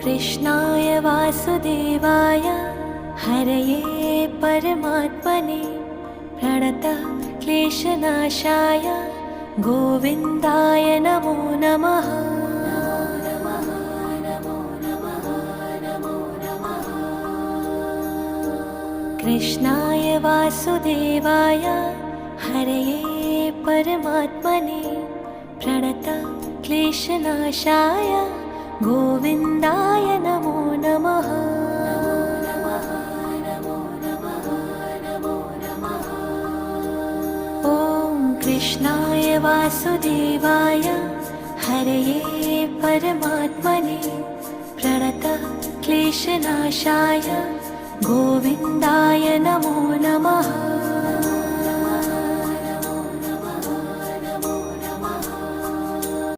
कृष्णाय वासुदेवाय हरये परमात्मने प्रणतः क्लेशनाशाय गोविन्दाय नमो नमः। कृष्णाय वासुदेवाय हरये परमात्मने प्रणतः क्लेशनाशाय गोविन्दाय नमो नमः। कृष्णाय वासुदेवाय हरये परमात्मने प्रणतः क्लेशनाशाय गोविन्दाय नमो नमः।